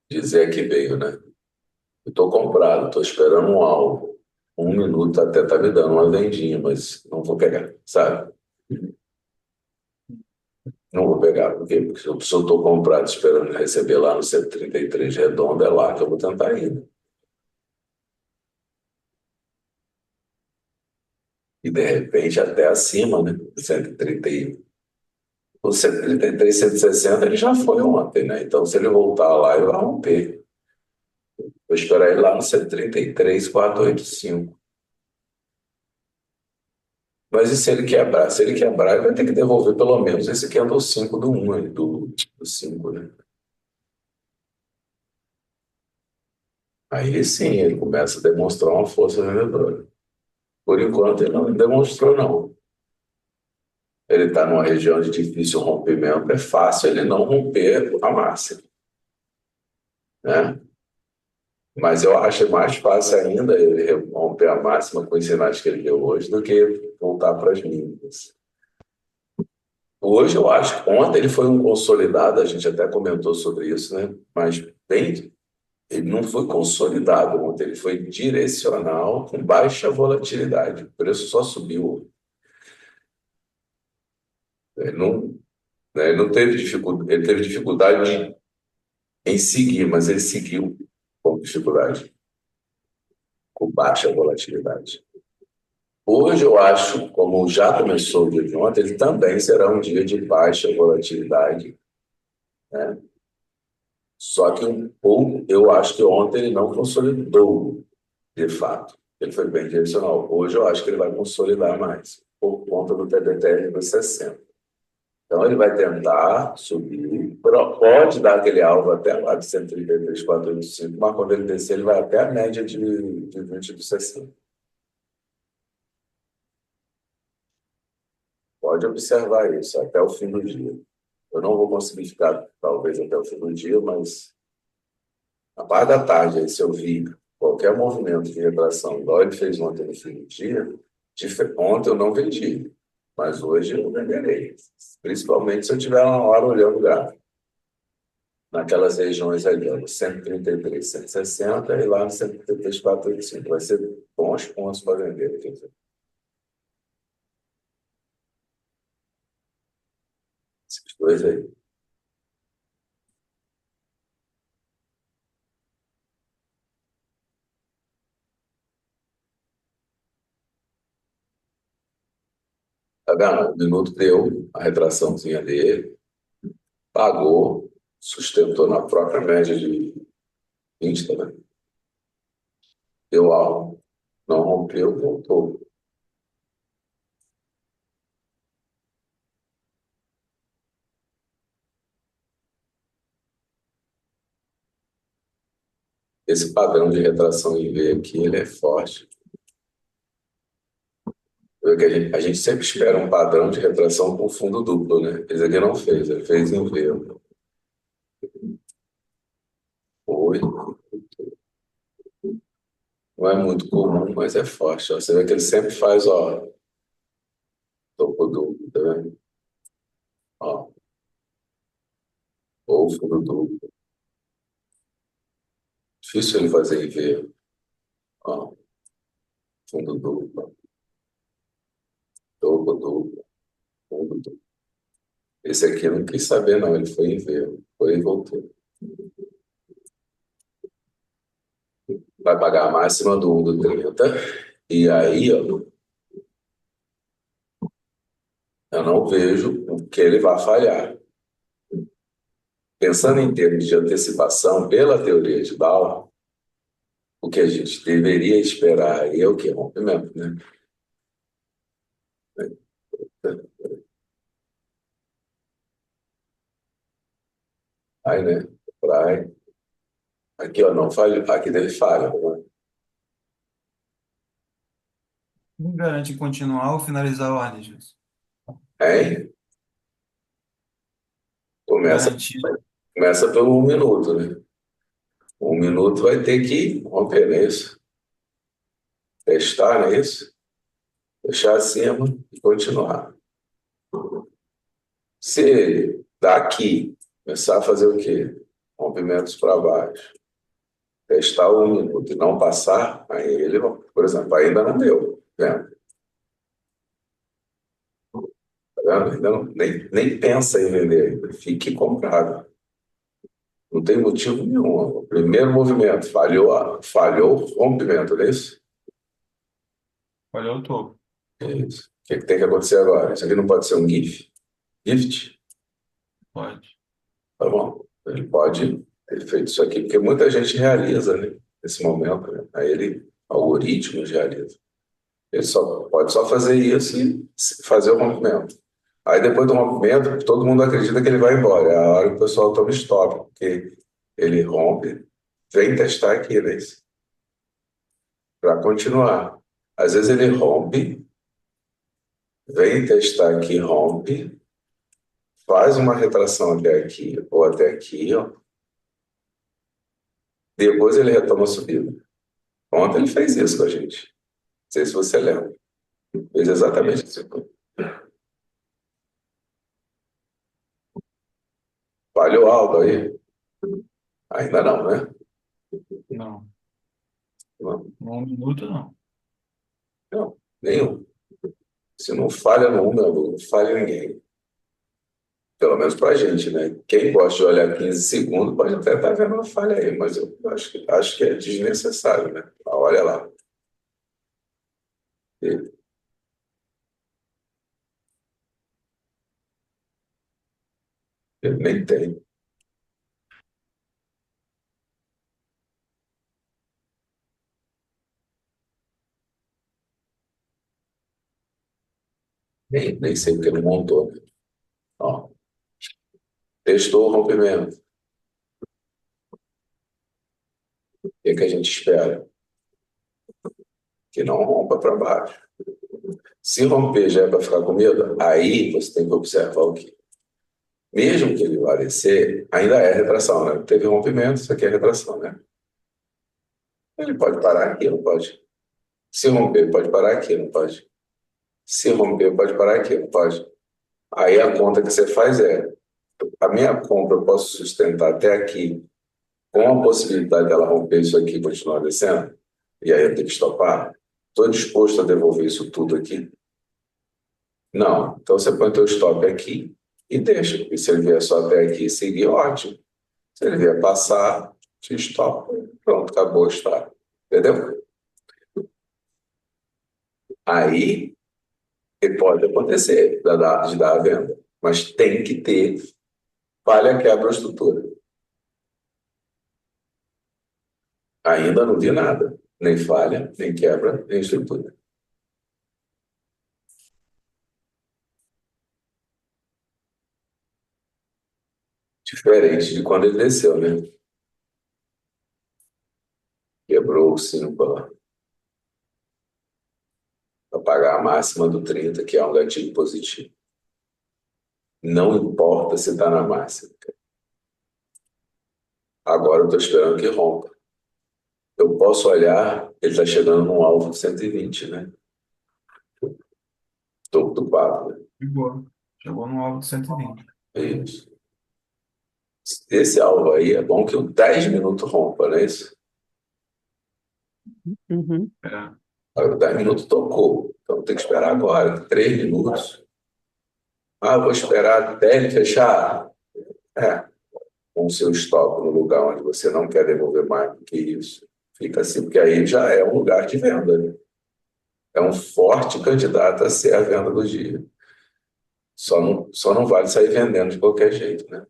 dizer que veio, né? Eu estou comprado, estou esperando um alvo. 1 minuto até tá me dando uma vendinha, mas não vou pegar, sabe? Não vou pegar, porque se eu estou comprado esperando receber lá no 133 redondo, é lá que eu vou tentar ir, né? E de repente até acima, né? 130, o 133, 160 ele já foi ontem, né? Então se ele voltar lá, ele vai romper. Vou esperar ele lá no 133, 485. Mas e se ele quebrar? Se ele quebrar, ele vai ter que devolver pelo menos esse candle 5 do 1, aí, do 5, né? Aí sim ele começa a demonstrar uma força vendedora. Por enquanto ele não demonstrou, não. Ele está numa região de difícil rompimento, é fácil ele não romper a máxima, né? Mas eu acho mais fácil ainda ele romper a máxima com os sinais que ele deu hoje do que voltar para as mínimas. Hoje eu acho que ontem ele foi um consolidado, a gente até comentou sobre isso, né? Mas bem, ele não foi consolidado ontem, ele foi direcional com baixa volatilidade. O preço só subiu. Ele não, né, ele não teve dificuldade, ele teve dificuldade em seguir, mas ele seguiu com dificuldade, com baixa volatilidade. Hoje eu acho, como já começou o dia de ontem, ele também será um dia de baixa volatilidade, né? Só que um pouco, eu acho que ontem ele não consolidou, de fato. Ele foi bem direcional. Hoje eu acho que ele vai consolidar mais, por conta do TBTR dos 60. Então ele vai tentar subir, pode dar aquele alvo até lá de 133, 485, mas quando ele descer, ele vai até a média de 20 do 60. Pode observar isso até o fim do dia. Eu não vou conseguir ficar, talvez, até o fim do dia, mas a parte da tarde, aí, se eu vir qualquer movimento de retração, igual ele fez ontem no fim do dia, ontem eu não vendi, mas hoje eu venderei. Principalmente se eu estiver uma hora olhando o gráfico. Naquelas regiões ali, ó, no 133, 160 e lá no 133, 485. Vai ser bons pontos para vender. Quer dizer, esses dois aí. Tá vendo? O minuto deu a retraçãozinha dele, pagou, sustentou na própria média de 20, tá vendo? Deu alvo, não rompeu, voltou. Esse padrão de retração em V aqui, ele é forte. A gente sempre espera um padrão de retração com fundo duplo, né? Esse aqui não fez, ele fez em V. Foi. Não é muito comum, mas é forte. Ó. Você vê que ele sempre faz, ó, topo duplo, tá vendo? Ó, ou fundo duplo. Difícil ele fazer em V. Ó, fundo duplo, topo duplo, fundo duplo. Esse aqui eu não quis saber, não. Ele foi em V. Foi e voltou. Vai pagar a máxima do 1 do 30. E aí, ó, eu não vejo o que ele vai falhar. Pensando em termos de antecipação, pela teoria de Dow, o que a gente deveria esperar aí é o que? Rompimento, né? Aí, né? Vai. Aqui, ó, não falha. Aqui dele falha. Né? Quem garante continuar ou finalizar a ordem, Jesus? Aí, começa, Garantir. começa pelo 1 minuto, né? 1 minuto vai ter que romper, não é isso? Testar, não é isso? Deixar acima e continuar. Se ele daqui começar a fazer o quê? Rompimentos para baixo, testar o 1 minuto e não passar, aí ele, por exemplo, ainda não deu. Tá vendo? Ainda não, nem pensa em vender ainda. Fique comprado. Não tem motivo nenhum. O primeiro movimento falhou o rompimento, não é isso? Olha o topo. É isso. O que tem que acontecer agora? Isso aqui não pode ser um GIF? Gift? Pode. Tá bom. Ele pode ter feito isso aqui, porque muita gente realiza, né? Nesse momento, né? Aí ele, algoritmos realiza. Ele pode só fazer isso e fazer o rompimento. Aí depois do rompimento, todo mundo acredita que ele vai embora. É a hora que o pessoal toma stop, porque ele rompe, vem testar aqui, né? Para continuar. Às vezes ele rompe, vem testar aqui, rompe, faz uma retração até aqui ou até aqui, ó. Depois ele retoma a subida. Ontem ele fez isso com a gente. Não sei se você lembra. Fez exatamente isso. Falhou alto aí? Ainda não, né? Não. Não, 1 minuto, não. não, nenhum. Se não falha no 1, meu amigo, não falha ninguém. Pelo menos pra gente, né? Quem gosta de olhar 15 segundos pode até estar vendo uma falha aí, mas eu acho que é desnecessário, né? Olha lá. Ele nem tem. Nem sei porque não montou, né? Ó, testou o rompimento. O que que a gente espera? Que não rompa para baixo. Se romper já é para ficar com medo, aí você tem que observar o quê? Mesmo que ele vá descer, ainda é retração, né? Teve rompimento, isso aqui é retração, né? Ele pode parar aqui, não pode. Se romper, pode parar aqui, não pode. Se romper, pode parar aqui, não pode. Aí a conta que você faz é: a minha compra eu posso sustentar até aqui, com a possibilidade dela romper isso aqui e continuar descendo? E aí eu tenho que estopar? Estou disposto a devolver isso tudo aqui? Não. Então você põe teu stop aqui e deixa. E se ele vier só até aqui e seguir, ótimo. Se ele vier passar, te stop. Pronto, acabou o stop. Entendeu? Aí pode acontecer de dar a venda, mas tem que ter falha, quebra a estrutura. Ainda não vi nada, nem falha, nem quebra, nem estrutura. Diferente de quando ele desceu, né? Quebrou o 5 lá. pagar a máxima do 30, que é um gatilho positivo. Não importa se está na máxima. Agora eu estou esperando que rompa. Eu posso olhar, ele está chegando num alvo de 120, né? Topo do quadro, né? Chegou. Chegou no alvo de 120. É isso. Esse alvo aí é bom que o 10 minutos rompa, não é isso? Uhum. É. Aí o 10 minutos tocou. Então tem que esperar agora, 3 minutos. Ah, eu vou esperar até ele fechar. É, com o seu stop no lugar onde você não quer devolver mais do que isso. Fica assim, porque aí já é um lugar de venda, né? É um forte candidato a ser a venda do dia. Só não vale sair vendendo de qualquer jeito, né?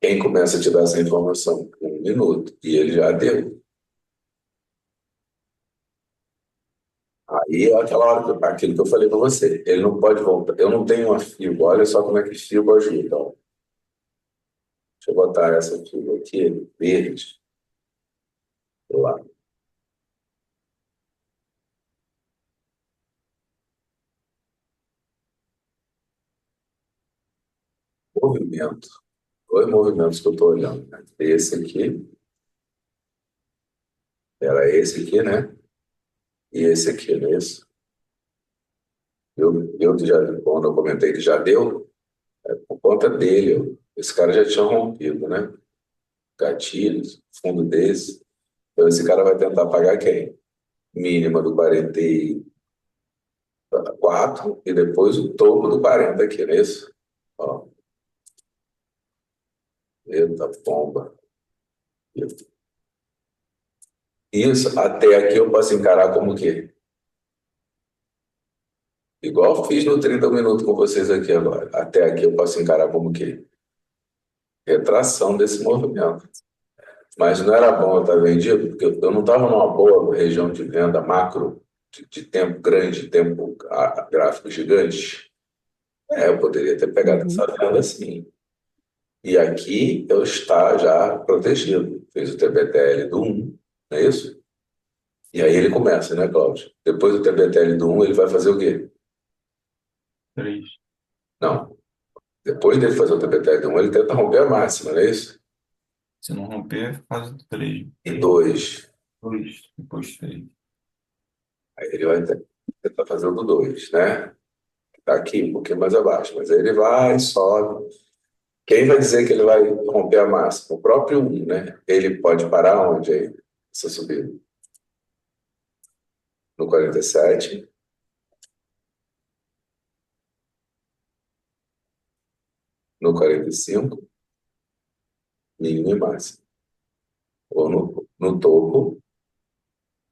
Quem começa a te dar essa informação com 1 minuto e ele já deu. Aí é aquela hora, aquilo que eu falei para você, ele não pode voltar. Eu não tenho uma FIBO, olha só como é que FIBO ajuda. Ó. Deixa eu botar essa FIBO aqui, verde, lá. Movimento. Dois movimentos que eu estou olhando, né? Esse aqui, era esse aqui, né? E esse aqui, não é isso? Quando eu comentei que já deu, por conta dele, esse cara já tinha rompido, né? Gatilhos, fundo desse. Então esse cara vai tentar pagar quem? Mínima do 44 e depois o topo do 40 aqui, não é isso? Ó, eita pomba. Isso, até aqui eu posso encarar como o quê? Igual eu fiz no 30 minutos com vocês aqui agora. Até aqui eu posso encarar como o quê? Retração desse movimento. Mas não era bom eu estar vendido, porque eu não estava numa boa região de venda macro, de tempo grande, tempo gráfico gigante. Eu poderia ter pegado essa Uhum. venda assim. E aqui eu está já protegido. Fez o TBTL do 1, não é isso? E aí ele começa, né, Cláudio? Depois do TBTL do 1, ele vai fazer o quê? 3. Não. Depois dele fazer o TBTL do 1, ele tenta romper a máxima, não é isso? Se não romper, faz o 3. E 2. 2, depois 3. Aí ele vai tentar fazer o do 2, né? Tá aqui, um pouquinho mais abaixo. Mas aí ele vai, sobe. Quem vai dizer que ele vai romper a máxima? O próprio 1, né? Ele pode parar onde aí? Essa subida? No 47, no 45, mínimo e máximo. Ou no topo,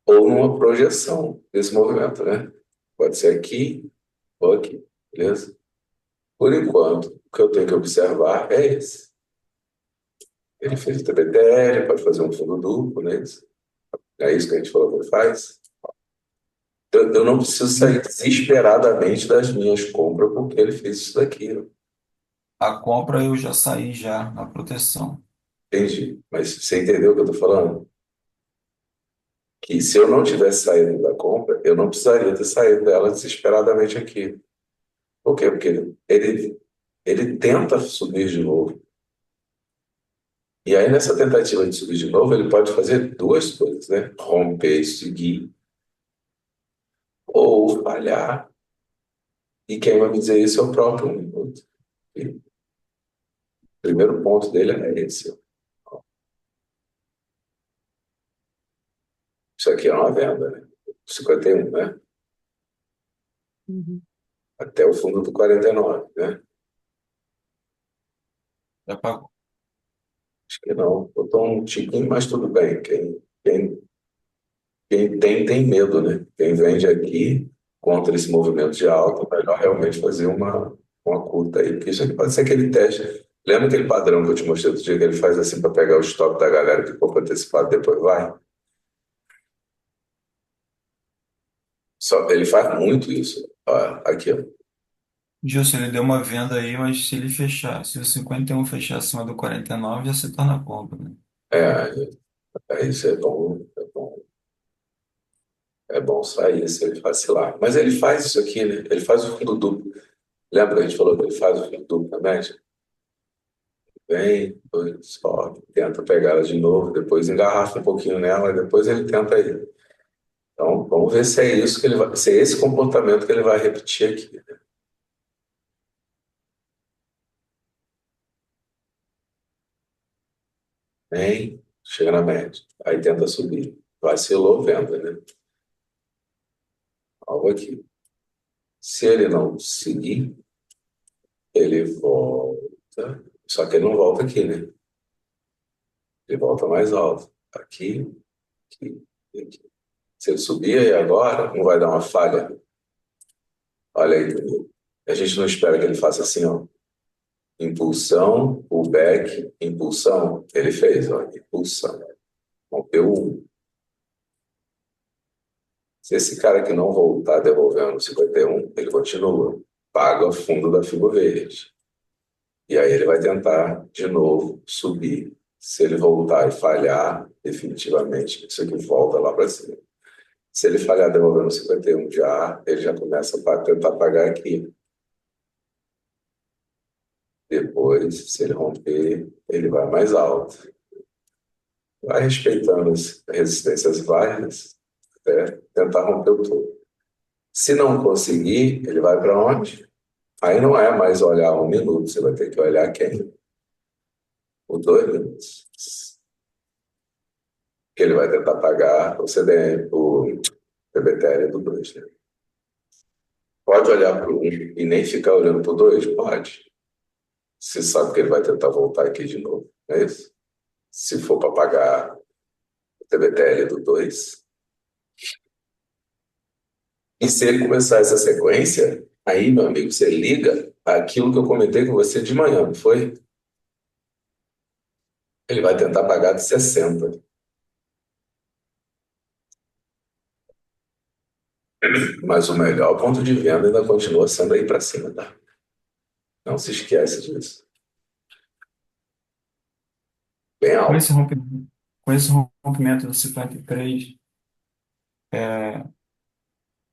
ou numa projeção desse movimento, né? Pode ser aqui ou aqui, beleza? Por enquanto, o que eu tenho que observar é esse. Ele fez o TBTL, pode fazer um fundo duplo, né? É isso que a gente falou que ele faz. Eu não preciso sair desesperadamente das minhas compras porque ele fez isso daqui. Ó. A compra eu já saí já na proteção. Entendi. Mas você entendeu o que eu estou falando? Que se eu não tivesse saído da compra, eu não precisaria ter saído dela desesperadamente aqui. Por quê? Porque ele tenta subir de novo. E aí, nessa tentativa de subir de novo, ele pode fazer duas coisas, né? Romper e seguir, ou falhar. E quem vai me dizer isso é o próprio 1 minuto. E o primeiro ponto dele é esse. Ó. Isso aqui é uma venda, né? 51, né? Uhum. Até o fundo do 49, né? Já pagou. Acho que não. Botou um tiquinho, mas tudo bem. Quem tem medo, né? Quem vende aqui contra esse movimento de alta, é melhor realmente fazer uma curta aí, porque isso aqui pode ser aquele teste. Lembra aquele padrão que eu te mostrei outro dia que ele faz assim para pegar o stop da galera que compra antecipado e depois vai? Só, ele faz muito isso. Ó, aqui, ó. Gilson, ele deu uma venda aí, mas se ele fechar, se o 51 fechar acima do 49, já se torna compra, né? É, isso é bom, é bom. É bom sair se ele vacilar. Mas ele faz isso aqui, né? Ele faz o fundo duplo. Lembra que a gente falou que ele faz o fundo duplo também? Vem, depois sobe, tenta pegar ela de novo, depois engarrafa um pouquinho nela, e depois ele tenta aí. Então, vamos ver se é isso que ele vai, se é esse comportamento que ele vai repetir aqui. Vem, chega na média, aí tenta subir. Vacilou, venda, né? Algo aqui. Se ele não seguir, ele volta. Só que ele não volta aqui, né? Ele volta mais alto. Aqui, aqui, aqui. Se ele subir aí agora, não vai dar uma falha. Olha aí, comigo. A gente não espera que ele faça assim, ó. Impulsão, pullback, impulsão. Ele fez, ó. Impulsão. Rompeu um. Se esse cara aqui não voltar devolvendo 51, ele continua. Paga o fundo da Fibo Verde. E aí ele vai tentar de novo subir. Se ele voltar e falhar, definitivamente, isso aqui volta lá para cima. Se ele falhar devolvendo 51 já, ele já começa a tentar pagar aqui. Depois, se ele romper, ele vai mais alto. Vai respeitando as resistências várias até tentar romper o topo. Se não conseguir, ele vai para onde? Aí não é mais olhar 1 minuto, você vai ter que olhar quem? O 2 minutos. Que ele vai tentar pagar o CDM, o PBTL do 2, né? Pode olhar para o 1 e nem ficar olhando para o 2? Pode. Você sabe que ele vai tentar voltar aqui de novo, não é isso? Se for para pagar o TBTL do 2. E se ele começar essa sequência, aí, meu amigo, você liga aquilo que eu comentei com você de manhã, não foi? Ele vai tentar pagar de 60. Mas o melhor ponto de venda ainda continua sendo aí para cima, tá? Não se esquece disso. Bem Com alto. esse rompimento, com esse rompimento do 53, é,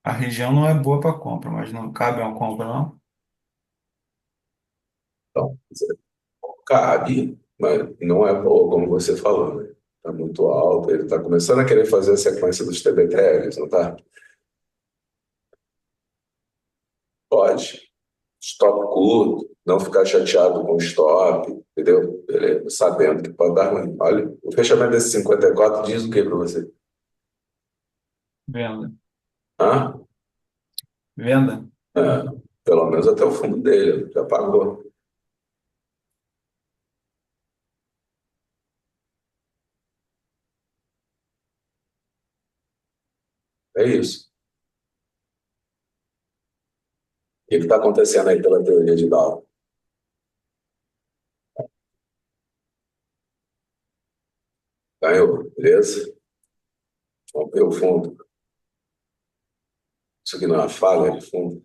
a região não é boa para compra, mas não cabe uma compra, não? Então, cabe, mas não é boa, como você falou, né? Está muito alto, ele está começando a querer fazer a sequência dos TBTLs, não tá? Pode. Stop curto, não ficar chateado com o stop, entendeu? Beleza, sabendo que pode dar ruim. Olha, o fechamento desse 54 diz o que para você? Venda. Hã? Venda. É, pelo menos até o fundo dele, já pagou. É isso. O que está acontecendo aí pela teoria de Dow? Ganhou, beleza? Rompeu o fundo. Isso aqui não é uma falha de fundo.